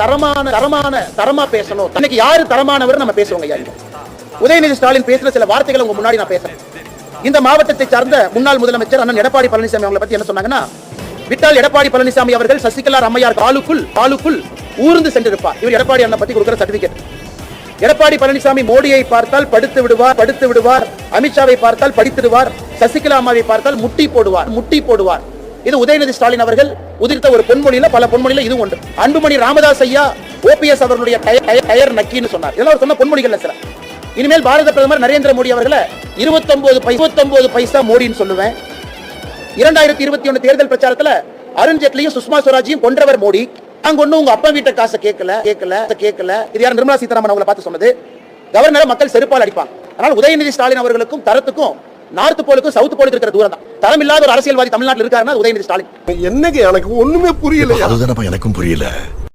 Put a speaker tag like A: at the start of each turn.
A: தரமா பேசணும். இன்னைக்கு யாரு தரமானவர் நம்ம பேசுவோங்க ஐயா. உதயநிதி ஸ்டாலின் பேசுற சில வார்த்தைகளை உங்க முன்னாடி நான் பேசுறேன். இந்த மாவட்டத்தை சார்ந்த முன்னாள் முதலமைச்சர் அண்ணன் எடப்பாடி பழனிசாமி அவங்களை பத்தி என்ன சொன்னாங்கன்னா, விட்டால் எடப்பாடி பழனிசாமி அவர்கள் சசிகலா அம்மையார் காலுக்குள் ஊர்ந்து சென்றிருப்பார். இவர் எடப்பாடி அண்ணன் பத்தி கொடுக்கிற சர்டிபிகேட். எடப்பாடி பழனிசாமி மோடியை பார்த்தால் படுத்து விடுவார், அமித்ஷாவை பார்த்தால் படித்திடுவார், சசிகலா அம்மாவை பார்த்தால் முட்டி போடுவார். இது உதயநிதி ஸ்டாலின் அவர்கள் உதிர்த்த ஒரு பொன்மொழியில, பல பொன்மொழியில இது ஒன்று. அன்புமணி ராமதாஸ் ஐயா ஓபிஎஸ் அவர்களுடைய டயர் நக்கின்னு சொன்னார். இதெல்லாம் சொன்ன பொன்மொழிகள் சில. இனிமேல் பாரத பிரதமர் நரேந்திர மோடி அவர்களை 29 பைசா மோடின்னு சொல்லுவேன். 2021 தேர்தல் பிரச்சாரத்துல அருண்ஜேட்லியும் சுஷ்மா ஸ்வராஜையும் கொன்றவர் மோடி. அங்க ஒண்ணு உங்க அப்பா வீட்டை காசை கேட்கல. இது யார்? நிர்மலா சீதாராமன் அவங்களை பார்த்து சொன்னது. கவர்னரை மக்கள் செருப்பால் அடிப்பாங்க. அதனால உதயநிதி ஸ்டாலின் அவர்களுக்கும் தரத்துக்கும் நார்த் போலுக்கும் சவுத் போலுக்கு இருக்கிற தூரம் தான். தரம் இல்லாத ஒரு அரசியல்வாதி தமிழ்நாட்டில் இருக்காருன்னா உதயநிதி ஸ்டாலின்.
B: என்னங்க எனக்கு ஒண்ணுமே புரியல.
C: அதுதான் எனக்கும் புரியல.